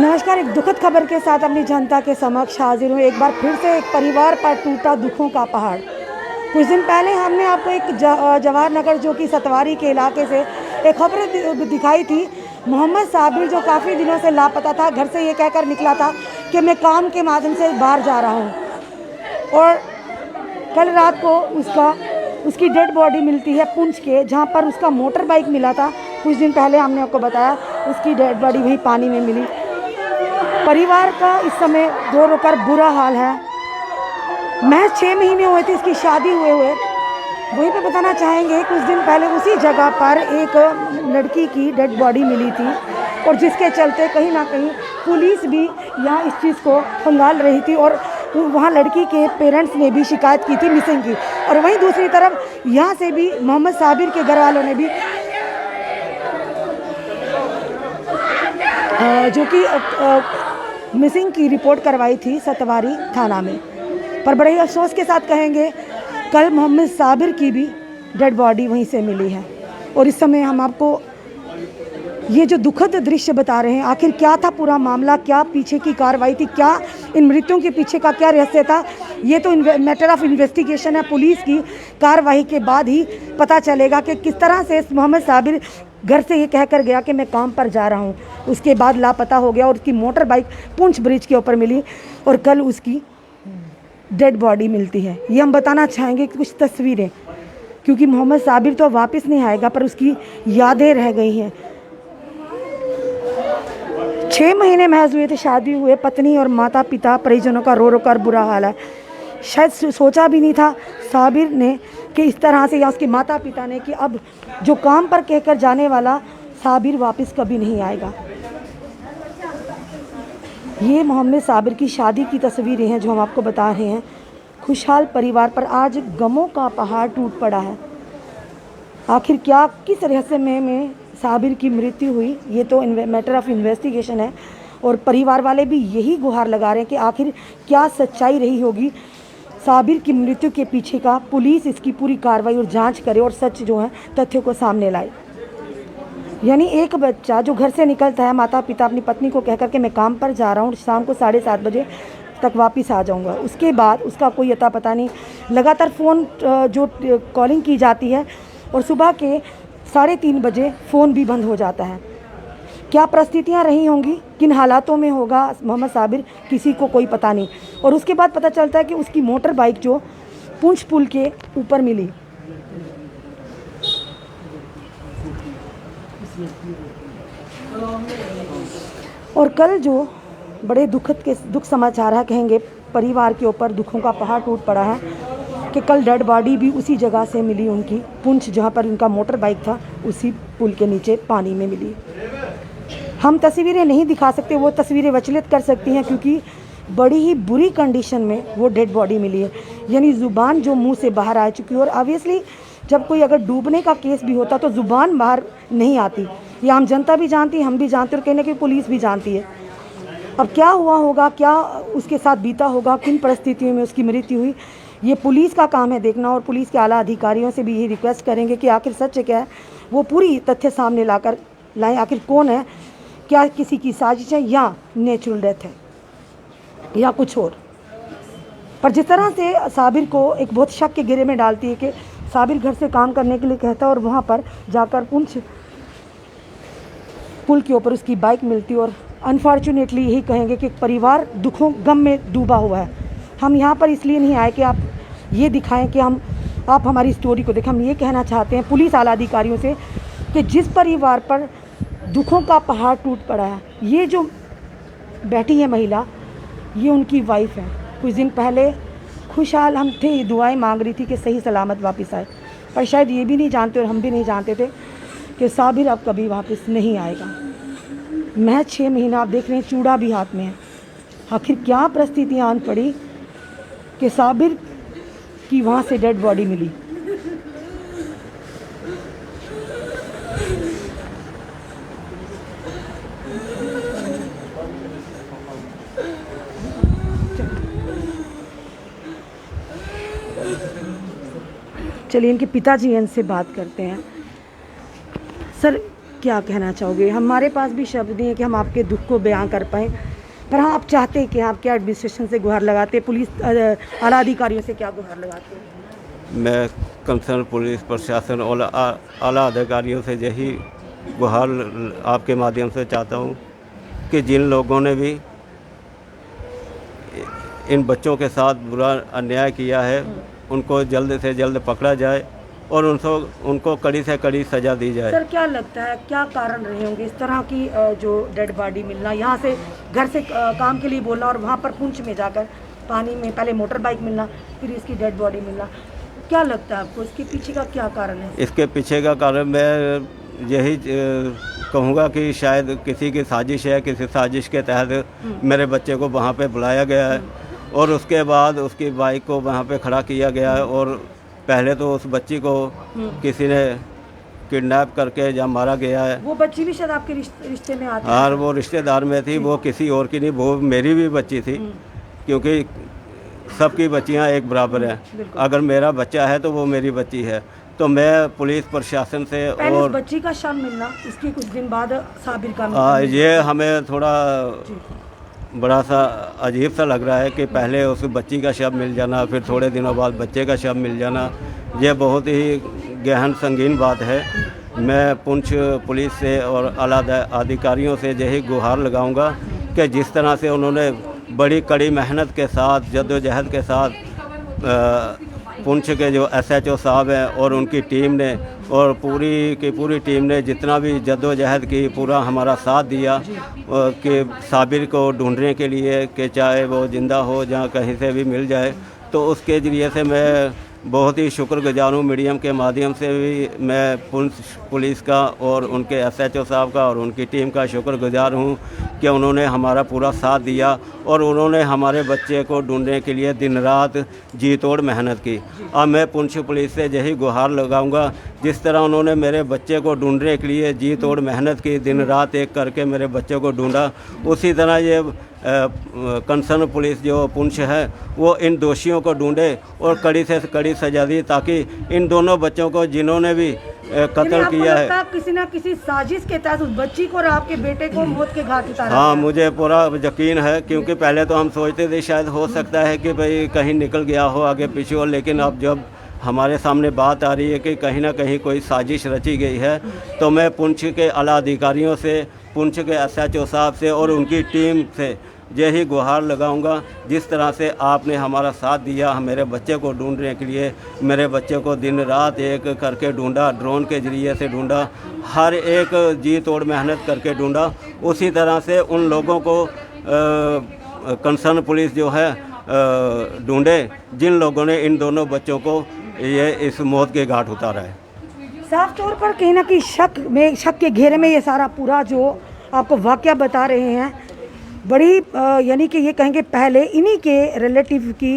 नमस्कार। एक दुखद खबर के साथ अपनी जनता के समक्ष हाजिर हूँ। एक बार फिर से एक परिवार पर टूटा दुखों का पहाड़। कुछ दिन पहले हमने आपको एक जवाहर नगर जो कि सतवारी के इलाके से एक खबर दिखाई थी। मोहम्मद साबिर जो काफ़ी दिनों से लापता था, घर से ये कहकर निकला था कि मैं काम के माध्यम से बाहर जा रहा हूँ, और कल रात को उसकी डेड बॉडी मिलती है पुंछ के, जहाँ पर उसका मोटर बाइक मिला था। कुछ दिन पहले हमने आपको बताया उसकी डेड बॉडी वहीं पानी में मिली। परिवार का इस समय रो रो कर बुरा हाल है। महज 6 महीने हुए थे इसकी शादी हुए। वहीं पे बताना चाहेंगे, कुछ दिन पहले उसी जगह पर एक लड़की की डेड बॉडी मिली थी, और जिसके चलते कहीं ना कहीं पुलिस भी यहाँ इस चीज़ को खंगाल रही थी, और वहाँ लड़की के पेरेंट्स ने भी शिकायत की थी मिसिंग की। और वहीं दूसरी तरफ यहाँ से भी मोहम्मद साबिर के घर वालों ने भी जो कि मिसिंग की रिपोर्ट करवाई थी सतवारी थाना में। पर बड़े अफसोस के साथ कहेंगे, कल मोहम्मद साबिर की भी डेड बॉडी वहीं से मिली है। और इस समय हम आपको ये जो दुखद दृश्य बता रहे हैं, आखिर क्या था पूरा मामला, क्या पीछे की कार्रवाई थी, क्या इन मृत्युओं के पीछे का क्या रहस्य था, ये तो मैटर ऑफ इन्वेस्टिगेशन है। पुलिस की कार्रवाई के बाद ही पता चलेगा कि किस तरह से मोहम्मद साबिर घर से ये कहकर गया कि मैं काम पर जा रहा हूँ, उसके बाद लापता हो गया और उसकी मोटर बाइक पुंछ ब्रिज के ऊपर मिली, और कल उसकी डेड बॉडी मिलती है। ये हम बताना चाहेंगे कि कुछ तस्वीरें, क्योंकि मोहम्मद साबिर तो वापस नहीं आएगा, पर उसकी यादें रह गई हैं। 6 महीने महज हुए थे शादी हुए, पत्नी और माता पिता परिजनों का रो रो कर बुरा हाल है। शायद सोचा भी नहीं था साबिर ने कि इस तरह से, या उसके माता पिता ने, कि अब जो काम पर कहकर जाने वाला साबिर वापस कभी नहीं आएगा। ये मोहम्मद साबिर की शादी की तस्वीरें हैं जो हम आपको बता रहे हैं। खुशहाल परिवार पर आज गमों का पहाड़ टूट पड़ा है। आखिर क्या, किस रहस्य में साबिर की मृत्यु हुई, ये तो मैटर ऑफ इन्वेस्टिगेशन है, और परिवार वाले भी यही गुहार लगा रहे हैं कि आखिर क्या सच्चाई रही होगी साबिर की मृत्यु के पीछे का। पुलिस इसकी पूरी कार्रवाई और जांच करे और सच जो है तथ्यों को सामने लाए। यानी एक बच्चा जो घर से निकलता है, माता पिता अपनी पत्नी को कहकर के मैं काम पर जा रहा हूँ, शाम को 7:30 बजे तक वापस आ जाऊँगा, उसके बाद उसका कोई अता पता नहीं। लगातार फ़ोन जो कॉलिंग की जाती है, और सुबह के 3:30 बजे फ़ोन भी बंद हो जाता है। क्या परिस्थितियाँ रही होंगी, किन हालातों में होगा मोहम्मद साबिर, किसी को कोई पता नहीं। और उसके बाद पता चलता है कि उसकी मोटर बाइक जो पुंछ पुल के ऊपर मिली। और कल जो बड़े दुख समाचार है, कहेंगे परिवार के ऊपर दुखों का पहाड़ टूट पड़ा है कि कल डेड बॉडी भी उसी जगह से मिली उनकी, पुंछ, जहाँ पर उनका मोटर बाइक था, उसी पुल के नीचे पानी में मिली। हम तस्वीरें नहीं दिखा सकते, वो तस्वीरें विचलित कर सकती हैं, क्योंकि बड़ी ही बुरी कंडीशन में वो डेड बॉडी मिली है। यानी ज़ुबान जो मुंह से बाहर आ चुकी है। और ऑब्वियसली जब कोई अगर डूबने का केस भी होता तो ज़ुबान बाहर नहीं आती, ये आम जनता भी जानती है, हम भी जानते हैं, और कहीं ना कहीं पुलिस भी जानती है। अब क्या हुआ होगा, क्या उसके साथ बीता होगा, किन परिस्थितियों में उसकी मृत्यु हुई, ये पुलिस का काम है देखना। और पुलिस के आला अधिकारियों से भी यही रिक्वेस्ट करेंगे कि आखिर सच क्या है, वो पूरी तथ्य सामने लाएं। आखिर कौन है, क्या किसी की साजिश है, या नेचुरल डेथ है, या कुछ और। पर जिस तरह से साबिर को एक बहुत शक के घेरे में डालती है कि साबिर घर से काम करने के लिए कहता है, और वहाँ पर जाकर पुंछ पुल के ऊपर उसकी बाइक मिलती, और अनफॉर्चुनेटली यही कहेंगे कि परिवार दुखों गम में डूबा हुआ है। हम यहाँ पर इसलिए नहीं आए कि आप ये दिखाएं कि आप हमारी स्टोरी को देखें। हम ये कहना चाहते हैं पुलिस आला अधिकारियों से कि जिस परिवार पर दुखों का पहाड़ टूट पड़ा है, ये जो बैठी है महिला, ये उनकी वाइफ है। कुछ दिन पहले खुशहाल हम थे, दुआएं मांग रही थी कि सही सलामत वापस आए, पर शायद ये भी नहीं जानते और हम भी नहीं जानते थे कि साबिर अब कभी वापस नहीं आएगा। महज 6 महीना, आप देख रहे हैं चूड़ा भी हाथ में है। आखिर क्या परिस्थितियाँ आन पड़ी कि साबिर की वहाँ से डेड बॉडी मिली। चलिए इनके पिताजी इनसे बात करते हैं। सर, क्या कहना चाहोगे? हमारे पास भी शब्द नहीं है कि हम आपके दुख को बयां कर पाएँ, पर हाँ आप चाहते हैं कि आपके एडमिनिस्ट्रेशन से गुहार लगाते, पुलिस आला अधिकारियों से क्या गुहार लगाते हैं? मैं कंसर्न पुलिस प्रशासन और आला अधिकारियों से यही गुहार आपके माध्यम से चाहता हूँ कि जिन लोगों ने भी इन बच्चों के साथ बुरा अन्याय किया है उनको जल्द से जल्द पकड़ा जाए और उनको कड़ी से कड़ी सज़ा दी जाए। सर क्या लगता है क्या कारण रहे होंगे इस तरह की जो डेड बॉडी मिलना, यहाँ से घर से काम के लिए बोलना और वहाँ पर पुंछ में जाकर पानी में पहले मोटर बाइक मिलना फिर इसकी डेड बॉडी मिलना, क्या लगता है आपको इसके पीछे का क्या कारण है? इसके पीछे का कारण मैं यही कहूँगा कि शायद किसी की साजिश है, किसी साजिश के तहत मेरे बच्चे को वहाँ पे बुलाया गया है और उसके बाद उसकी बाइक को वहाँ पे खड़ा किया गया है और पहले तो उस बच्ची को किसी ने किडनैप करके या मारा गया है। वो बच्ची भी शायद आपके रिश्ते में आती है? हाँ, वो रिश्तेदार में थी, वो किसी और की नहीं, वो मेरी भी बच्ची थी, क्योंकि सबकी बच्चियाँ एक बराबर हैं। अगर मेरा बच्चा है तो वो मेरी बच्ची है। तो मैं पुलिस प्रशासन से पहले और उस बच्ची का शव मिलना, इसके कुछ दिन बाद साबिर का ये हमें थोड़ा बड़ा सा अजीब सा लग रहा है कि पहले उस बच्ची का शव मिल जाना फिर थोड़े दिनों बाद बच्चे का शव मिल जाना, ये बहुत ही गहन संगीन बात है। मैं पुंछ पुलिस से और आला अधिकारियों से यही गुहार लगाऊंगा कि जिस तरह से उन्होंने बड़ी कड़ी मेहनत के साथ जद्दोजहद के साथ पुंछ के जो SHO साहब हैं और उनकी टीम ने और पूरी की पूरी टीम ने जितना भी जद्दोजहद की पूरा हमारा साथ दिया कि साबिर को ढूंढने के लिए कि चाहे वो ज़िंदा हो या कहीं से भी मिल जाए, तो उसके ज़रिए से मैं बहुत ही शुक्रगुजार हूँ। मीडियम के माध्यम से भी मैं पुलिस का और उनके SHO साहब का और उनकी टीम का शुक्रगुजार हूँ कि उन्होंने हमारा पूरा साथ दिया और उन्होंने हमारे बच्चे को ढूंढने के लिए दिन रात जी तोड़ मेहनत की। अब मैं पुंछ पुलिस से यही गुहार लगाऊंगा, जिस तरह उन्होंने मेरे बच्चे को ढूंढने के लिए जी तोड़ मेहनत की, दिन रात एक करके मेरे बच्चे को ढूंढा, उसी तरह ये कंसर्न पुलिस जो पुंछ है वो इन दोषियों को ढूंढे और कड़ी से कड़ी सजा दी, ताकि इन दोनों बच्चों को जिन्होंने भी कत्ल किया है किसी न किसी साजिश के तहत उस बच्ची को और आपके बेटे को मौत के घाट उतारा। हाँ, मुझे पूरा यकीन है, क्योंकि पहले तो हम सोचते थे शायद हो सकता है कि भाई कहीं निकल गया हो आगे पीछे हो, लेकिन अब जब हमारे सामने बात आ रही है कि कहीं ना कहीं कोई साजिश रची गई है, तो मैं पुंछ के आला अधिकारियों से, पुंछ के SHO साहब से और उनकी टीम से यही गुहार लगाऊंगा, जिस तरह से आपने हमारा साथ दिया, मेरे बच्चे को ढूंढने के लिए, मेरे बच्चे को दिन रात एक करके ढूंढा, ड्रोन के ज़रिए से ढूंढा, हर एक जी तोड़ मेहनत करके ढूंढा, उसी तरह से उन लोगों को कंसर्न पुलिस जो है ढूंढे जिन लोगों ने इन दोनों बच्चों को ये इस मौत के घाट उतारा है। साफ तौर पर कहीं ना कहीं शक के घेरे में ये सारा पूरा जो आपको वाकया बता रहे हैं, बड़ी यानी कि ये कहेंगे पहले इन्हीं के रिलेटिव की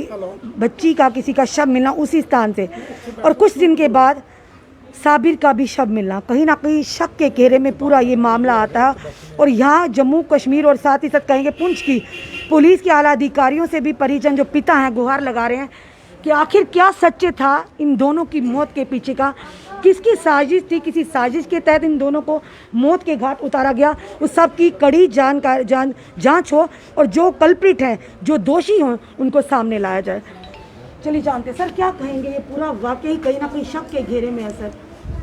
बच्ची का किसी का शव मिलना उसी स्थान से और कुछ दिन के बाद साबिर का भी शव मिलना, कहीं ना कहीं शक के घेरे में पूरा ये मामला आता है। और यहाँ जम्मू कश्मीर और साथ ही साथ कहेंगे पुंछ की पुलिस के आला अधिकारियों से भी परिजन जो पिता हैं गुहार लगा रहे हैं कि आखिर क्या सच्चे था इन दोनों की मौत के पीछे का, किसकी साजिश थी, किसी साजिश के तहत इन दोनों को मौत के घाट उतारा गया, उस सब की कड़ी जांच हो और जो कल्प्रिट हैं, जो दोषी हों, उनको सामने लाया जाए। चलिए जानते सर क्या कहेंगे, ये पूरा वाकई कहीं ना कहीं शक के घेरे में है सर?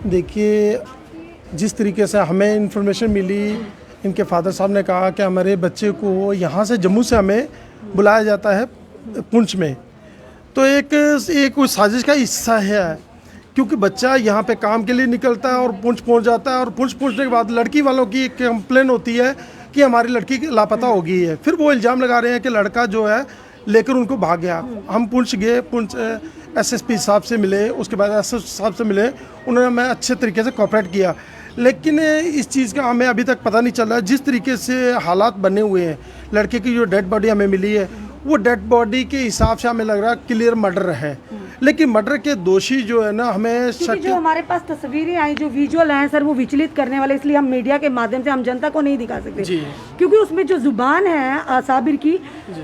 देखिए, जिस तरीके से हमें इन्फॉर्मेशन मिली, इनके फादर साहब ने कहा कि हमारे बच्चे को यहाँ से जम्मू से हमें बुलाया जाता है पुंछ में, तो एक साजिश का हिस्सा है, क्योंकि बच्चा यहाँ पे काम के लिए निकलता है और पुंछ पहुँच जाता है और पुंछ पहुँचने के बाद लड़की वालों की एक कंप्लेन होती है कि हमारी लड़की लापता हो गई है। फिर वो इल्ज़ाम लगा रहे हैं कि लड़का जो है लेकर उनको भाग गया। हम पुंछ गए, पुंछ SSP साहब से मिले, उसके बाद SSP साहब से मिले, उन्होंने हमें अच्छे तरीके से कोऑपरेट किया, लेकिन इस चीज़ का हमें अभी तक पता नहीं चल रहा है। जिस तरीके से हालात बने हुए हैं, लड़के की जो डेड बॉडी हमें मिली है वो डेड बॉडी के हिसाब से हमें लग रहा है क्लियर मर्डर है, लेकिन मर्डर के दोषी जो है ना, हमें शक, जो हमारे पास तस्वीरें आई, जो विजुअल हैं सर, वो विचलित करने वाले, इसलिए हम मीडिया के माध्यम से हम जनता को नहीं दिखा सकते, क्योंकि उसमें जो जुबान है साबिर की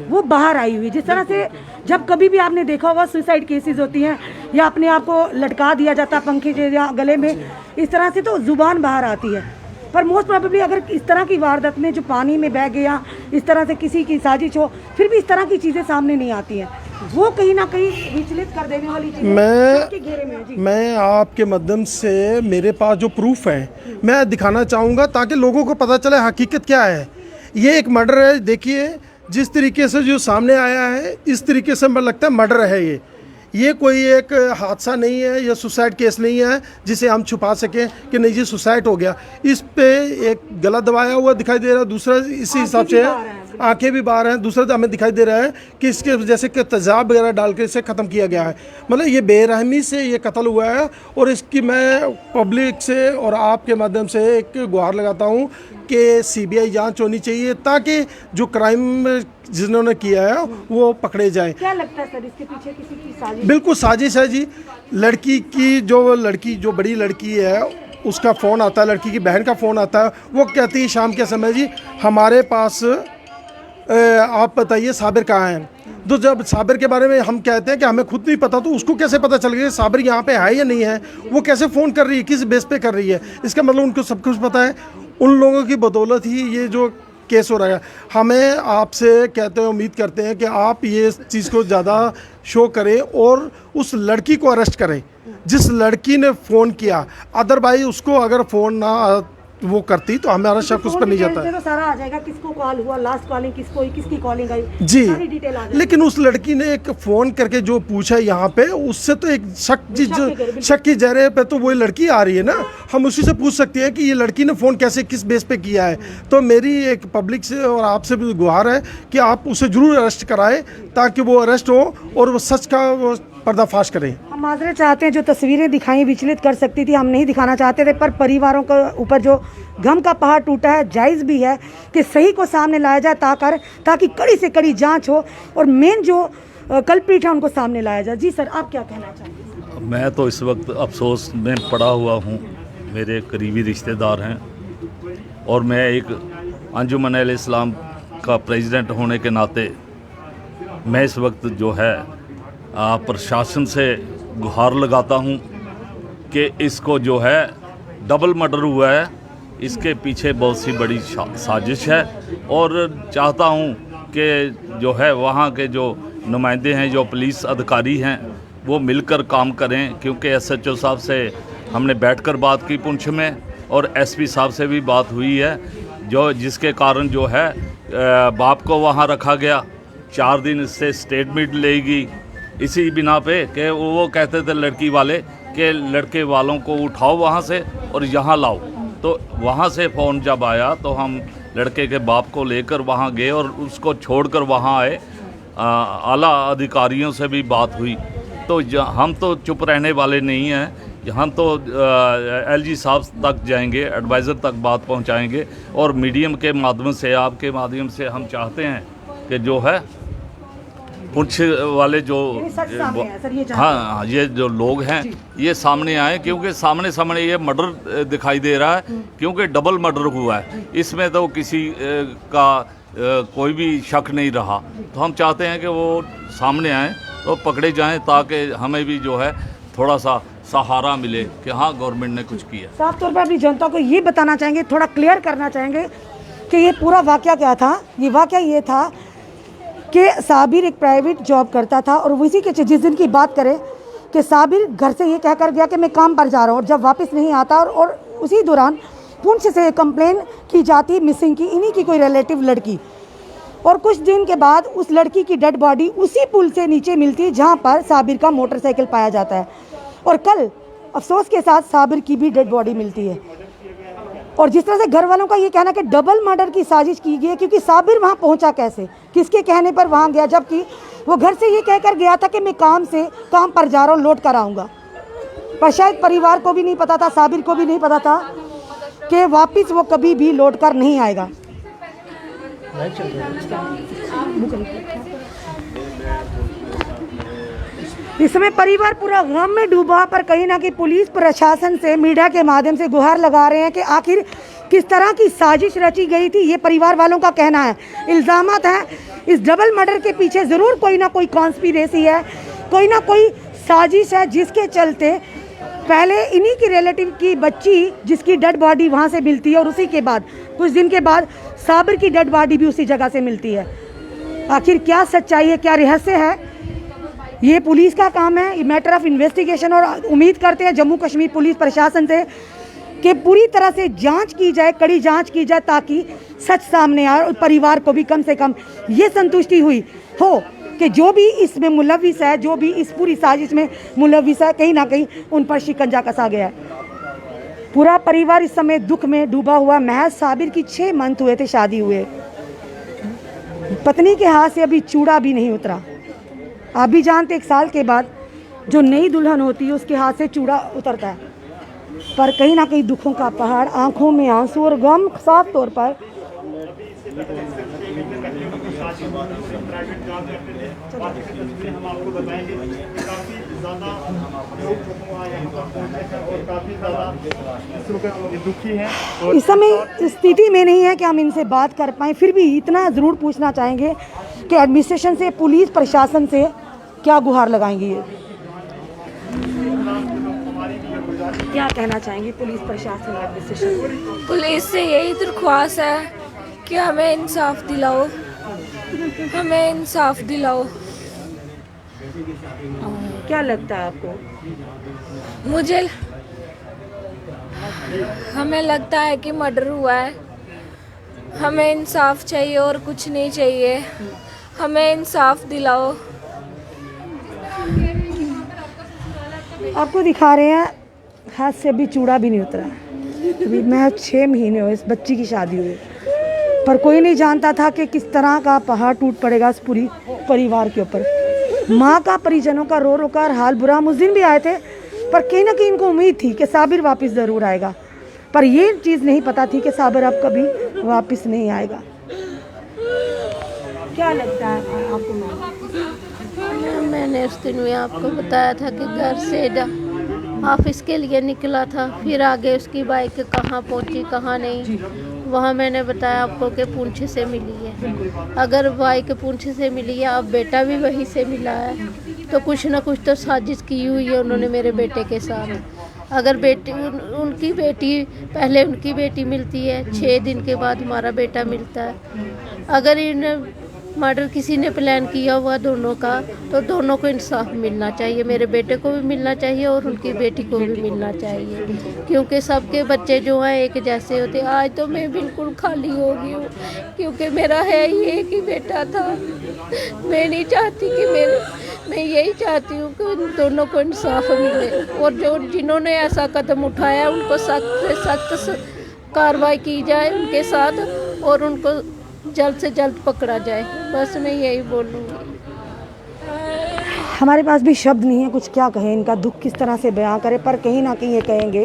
वो बाहर आई हुई। जिस तरह से जब कभी भी आपने देखा होगा सुसाइड केसेस होती हैं या अपने आप को लटका दिया जाता पंखे या गले में, इस तरह से तो जुबान बाहर आती है। पर मोस्ट प्रोबेबली अगर इस तरह की वारदात में जो पानी में बह गया, इस तरह से किसी की साजिश हो, फिर भी इस तरह की चीज़ें सामने नहीं आती हैं, वो कहीं ना कहीं विचलित कर देने वाली चीज़ के घेरे में है। जी, मैं आपके माध्यम से मेरे पास जो प्रूफ है मैं दिखाना चाहूँगा ताकि लोगों को पता चले हकीकत क्या है। ये एक मर्डर है, देखिए जिस तरीके से जो सामने आया है इस तरीके से मुझे लगता है मर्डर है। ये कोई एक हादसा नहीं है या सुसाइड केस नहीं है जिसे हम छुपा सकें कि नहीं जी सुसाइड हो गया। इस पे एक गला दबाया हुआ दिखाई दे रहा है, दूसरा इसी हिसाब से आंखें भी बाहर हैं, दूसरा तो हमें दिखाई दे रहा है कि इसके जैसे कि तेजाब वगैरह डाल के इसे ख़त्म किया गया है। मतलब ये बेरहमी से ये कत्ल हुआ है और इसकी मैं पब्लिक से और आपके माध्यम से एक गुहार लगाता हूँ कि सीबीआई जांच होनी चाहिए ताकि जो क्राइम जिन्होंने किया है वो पकड़े जाए। क्या लगता है सर इसके पीछे किसी की साजिश? बिल्कुल साजिश है जी। लड़की जो बड़ी लड़की है उसका फ़ोन आता है, लड़की की बहन का फ़ोन आता है, वो कहती है शाम के समय जी हमारे पास आप बताइए साबिर कहाँ है। तो जब साबिर के बारे में हम कहते हैं कि हमें खुद नहीं पता, तो उसको कैसे पता चल गया साबिर यहाँ पे है या नहीं है, वो कैसे फ़ोन कर रही है, किस बेस पे कर रही है। इसका मतलब उनको सब कुछ पता है। उन लोगों की बदौलत ही ये जो केस हो रहा है। हमें आपसे कहते हैं, उम्मीद करते हैं कि आप ये चीज़ को ज़्यादा शो करें और उस लड़की को अरेस्ट करें जिस लड़की ने फ़ोन किया। अदरवाइज उसको अगर फ़ोन ना वो करती तो हमारा शक उस पर नहीं जाता है। तो सारा आ जाएगा, किसको कॉल हुआ, लास्ट कॉलिंग किसको, किसकी कॉलिंग आई, जी। सारी डिटेल आ जाएगी। लेकिन उस लड़की ने एक फ़ोन करके जो पूछा यहाँ पे, उससे तो एक शक की जरिए पे तो वही लड़की आ रही है ना। हम उसी से पूछ सकते हैं कि ये लड़की ने फ़ोन कैसे किस बेस पे किया है। तो मेरी एक पब्लिक से और आपसे भी गुहार है कि आप उसे ज़रूर अरेस्ट कराएं ताकि वो अरेस्ट हो और वो सच का वो पर्दाफाश करें। हम माजरत चाहते हैं, जो तस्वीरें दिखाई विचलित कर सकती थी हम नहीं दिखाना चाहते थे, पर परिवारों के ऊपर जो गम का पहाड़ टूटा है, जायज़ भी है कि सही को सामने लाया जाए ताकि कड़ी से कड़ी जांच हो और मेन जो कल्प्रिट है उनको सामने लाया जाए। जी सर, आप क्या कहना चाहेंगे? मैं तो इस वक्त अफसोस में पड़ा हुआ हूँ। मेरे करीबी रिश्तेदार हैं और मैं एक अंजुमन अल इस्लाम का प्रेसिडेंट होने के नाते मैं इस वक्त जो है प्रशासन से गुहार लगाता हूँ कि इसको जो है डबल मर्डर हुआ है, इसके पीछे बहुत सी बड़ी साजिश है। और चाहता हूँ कि जो है वहाँ के जो नुमाइंदे हैं, जो पुलिस अधिकारी हैं, वो मिलकर काम करें। क्योंकि SHO साहब से हमने बैठकर बात की पुंछ में और SP साहब से भी बात हुई है, जो जिसके कारण जो है बाप को वहाँ रखा गया। 4 दिन से स्टेटमेंट लेगी इसी बिना पे कि वो कहते थे लड़की वाले कि लड़के वालों को उठाओ वहाँ से और यहाँ लाओ। तो वहाँ से फ़ोन जब आया तो हम लड़के के बाप को लेकर वहाँ गए और उसको छोड़कर वहाँ आए। आला अधिकारियों से भी बात हुई। तो हम तो चुप रहने वाले नहीं हैं, हम तो LG साहब तक जाएंगे, एडवाइज़र तक बात पहुँचाएँगे। और मीडियम के माध्यम से, आपके माध्यम से हम चाहते हैं कि जो है पुंछ वाले जो हाँ ये जो लोग हैं ये सामने आए, क्योंकि सामने ये मर्डर दिखाई दे रहा है, क्योंकि डबल मर्डर हुआ है। इसमें तो किसी का कोई भी शक नहीं रहा। तो हम चाहते हैं कि वो सामने आए तो पकड़े जाएं ताकि हमें भी जो है थोड़ा सा सहारा मिले कि हाँ गवर्नमेंट ने कुछ किया। साफ तौर पर अपनी जनता को ये बताना चाहेंगे, थोड़ा क्लियर करना चाहेंगे कि ये पूरा वाकया क्या था। ये वाकया ये था कि साबिर एक प्राइवेट जॉब करता था और उसी के जिस दिन की बात करें कि साबिर घर से ये कहकर गया कि मैं काम पर जा रहा हूँ और जब वापस नहीं आता और उसी दौरान पुंछ से कंप्लेन की जाती मिसिंग की, इन्हीं की कोई रिलेटिव लड़की। और कुछ दिन के बाद उस लड़की की डेड बॉडी उसी पुल से नीचे मिलती है जहाँ पर साबिर का मोटरसाइकिल पाया जाता है। और कल अफसोस के साथ साबिर की भी डेड बॉडी मिलती है। और जिस तरह से घर वालों का ये कहना कि डबल मर्डर की साजिश की गई है, क्योंकि साबिर वहाँ पहुँचा कैसे, किसके कहने पर वहाँ गया, जबकि वो घर से ये कहकर गया था कि मैं काम पर जा रहा हूँ, लौट कर आऊँगा। पर शायद परिवार को भी नहीं पता था, साबिर को भी नहीं पता था कि वापस वो कभी भी लौट कर नहीं आएगा। इस समय परिवार पूरा गम में डूबा, पर कहीं ना कहीं पुलिस प्रशासन से मीडिया के माध्यम से गुहार लगा रहे हैं कि आखिर किस तरह की साजिश रची गई थी। ये परिवार वालों का कहना है, इल्ज़ामात हैं इस डबल मर्डर के पीछे ज़रूर कोई ना कोई कॉन्स्पिरेसी है, कोई ना कोई साजिश है जिसके चलते पहले इन्हीं की रिलेटिव की बच्ची जिसकी डेड बॉडी वहाँ से मिलती है और उसी के बाद कुछ दिन के बाद साबिर की डेड बॉडी भी उसी जगह से मिलती है। आखिर क्या सच्चाई है, क्या रहस्य है, ये पुलिस का काम है, मैटर ऑफ इन्वेस्टिगेशन। और उम्मीद करते हैं जम्मू कश्मीर पुलिस प्रशासन से कि पूरी तरह से जांच की जाए, कड़ी जांच की जाए, ताकि सच सामने आए और परिवार को भी कम से कम ये संतुष्टि हुई हो कि जो भी इसमें मुलविस है, जो भी इस पूरी साजिश में मुलविस है, कहीं ना कहीं उन पर शिकंजा कसा गया है। पूरा परिवार इस समय दुख में डूबा हुआ। महज साबिर की 6 मंथ हुए थे शादी हुए, पत्नी के हाथ से अभी चूड़ा भी नहीं उतरा। आप भी जानते 1 साल के बाद जो नई दुल्हन होती है उसके हाथ से चूड़ा उतरता है। पर कहीं ना कहीं दुखों का पहाड़, आंखों में आंसू और गम साफ तौर पर। इस समय स्थिति में नहीं है कि हम इनसे बात कर पाएँ, फिर भी इतना ज़रूर पूछना चाहेंगे कि एडमिनिस्ट्रेशन से, पुलिस प्रशासन से क्या गुहार लगाएंगी ये? क्या कहना चाहेंगी पुलिस प्रशासन, एडमिनिस्ट्रेशन? पुलिस से यही दरख्वास्त है कि हमें इंसाफ दिलाओ, हमें इंसाफ दिलाओ। क्या लगता है आपको? हमें लगता है कि मर्डर हुआ है। हमें इंसाफ चाहिए और कुछ नहीं चाहिए। हमें इंसाफ दिलाओ। आपको दिखा रहे हैं हाथ से अभी चूड़ा भी नहीं उतरा। अभी महज 6 महीने हुए इस बच्ची की शादी हुई, पर कोई नहीं जानता था कि किस तरह का पहाड़ टूट पड़ेगा इस पूरी परिवार के ऊपर। माँ का, परिजनों का रो रो कर हाल बुरा। उस दिन भी आए थे, पर कहीं ना कहीं इनको उम्मीद थी कि साबिर वापस ज़रूर आएगा, पर ये चीज़ नहीं पता थी कि साबिर अब कभी वापस नहीं आएगा। क्या लगता है आपको? मैंने उस दिन में आपको बताया था कि घर से ऑफिस के लिए निकला था, फिर आगे उसकी बाइक कहाँ पहुंची कहाँ नहीं, वहाँ मैंने बताया आपको कि पुंछ से मिली है। अगर बाइक पुंछ से मिली है, अब बेटा भी वहीं से मिला है, तो कुछ ना कुछ तो साजिश की हुई है उन्होंने मेरे बेटे के साथ। अगर बेटी उनकी बेटी, पहले उनकी बेटी मिलती है, 6 दिन के बाद हमारा बेटा मिलता है। अगर इन मर्डर किसी ने प्लान किया हुआ दोनों का, तो दोनों को इंसाफ मिलना चाहिए। मेरे बेटे को भी मिलना चाहिए और उनकी बेटी को भी मिलना चाहिए, क्योंकि सबके बच्चे जो हैं एक जैसे होते। आज तो मैं बिल्कुल खाली हो गई हूँ, क्योंकि मेरा है ही एक ही बेटा था। मैं नहीं चाहती कि मैं यही चाहती हूँ कि उन दोनों को इंसाफ मिले, और जो जिन्होंने ऐसा कदम उठाया उनको सख्त से सख्त कार्रवाई की जाए उनके साथ, और उनको जल्द से जल्द पकड़ा जाए। बस मैं यही बोलूँगी। हमारे पास भी शब्द नहीं है कुछ क्या कहें, इनका दुख किस तरह से बयां करें, पर कहीं ना कहीं ये कहेंगे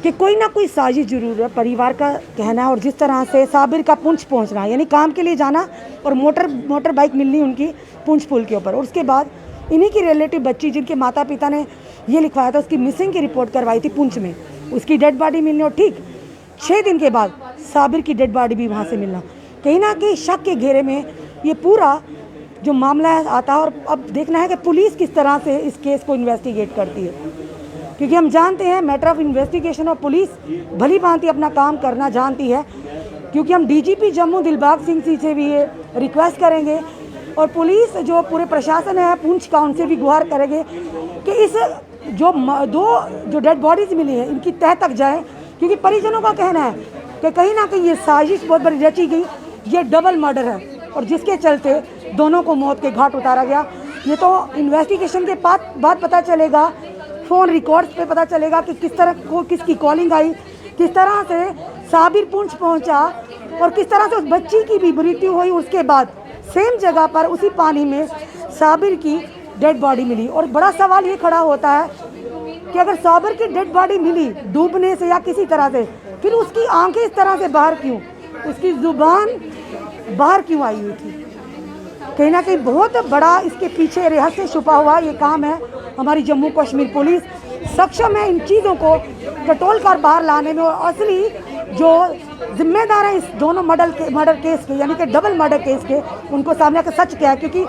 कि कोई ना कोई साजिश जरूर है, परिवार का कहना है। और जिस तरह से साबिर का पुंछ पहुंचना, यानी काम के लिए जाना और मोटर बाइक मिलनी उनकी पुंछ पुल के ऊपर, और उसके बाद इन्हीं की रिलेटिव बच्ची जिनके माता पिता ने ये लिखवाया था, उसकी मिसिंग की रिपोर्ट करवाई थी पुंछ में, उसकी डेड बॉडी मिलनी, और ठीक 6 दिन के बाद साबिर की डेड बॉडी भी वहाँ से मिलना। कहीं ना कहीं शक के घेरे में ये पूरा जो मामला आता है। और अब देखना है कि पुलिस किस तरह से इस केस को इन्वेस्टिगेट करती है, क्योंकि हम जानते हैं मैटर ऑफ इन्वेस्टिगेशन और पुलिस भली भांति अपना काम करना जानती है। क्योंकि हम डीजीपी जम्मू दिलबाग सिंह से भी ये रिक्वेस्ट करेंगे, और पुलिस जो पूरे प्रशासन है पुंछ का, उनसे भी गुहार करेंगे कि इस जो डेड बॉडीज मिली है इनकी तह तक जाए। क्योंकि परिजनों का कहना है कि कहीं ना कहीं ये साजिश बहुत बड़ी रची गई, ये डबल मर्डर है, और जिसके चलते दोनों को मौत के घाट उतारा गया। ये तो इन्वेस्टिगेशन के बाद पता चलेगा, फ़ोन रिकॉर्ड्स पे पता चलेगा कि किस तरह को किसकी कॉलिंग आई, किस तरह से साबिर पुंछ पहुंचा, और किस तरह से उस बच्ची की भी मृत्यु हुई। उसके बाद सेम जगह पर उसी पानी में साबिर की डेड बॉडी मिली। और बड़ा सवाल ये खड़ा होता है कि अगर साबिर की डेड बॉडी मिली डूबने से या किसी तरह से, फिर उसकी आंखें इस तरह से बाहर क्यों, उसकी जुबान बाहर क्यों आई हुई थी? कहीं ना कहीं बहुत बड़ा इसके पीछे रहस्य छुपा हुआ ये काम है। हमारी जम्मू कश्मीर पुलिस सक्षम है इन चीज़ों को टटोल कर बाहर लाने में, और असली जो जिम्मेदार हैं इस दोनों मर्डर केस के, यानी कि डबल मर्डर केस के, उनको सामने आकर सच क्या है। क्योंकि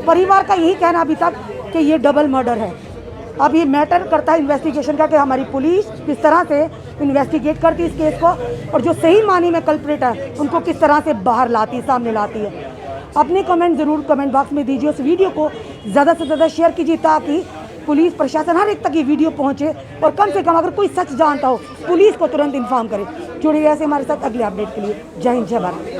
परिवार का यही कहना अभी तक कि ये डबल मर्डर है। अब ये मैटर करता है इन्वेस्टिगेशन का कि हमारी पुलिस किस तरह से इन्वेस्टिगेट करती है इस केस को, और जो सही मानी में कल्प्रिट है उनको किस तरह से बाहर लाती है, सामने लाती है। अपने कमेंट ज़रूर कमेंट बॉक्स में दीजिए। उस वीडियो को ज़्यादा से ज़्यादा शेयर कीजिए ताकि पुलिस प्रशासन हर एक तक ये वीडियो पहुंचे, और कम से कम अगर कोई सच जानता हो पुलिस को तुरंत इन्फॉर्म करे। जुड़िए ऐसे हमारे साथ अगले अपडेट के लिए। जय हिंद, जय भारत।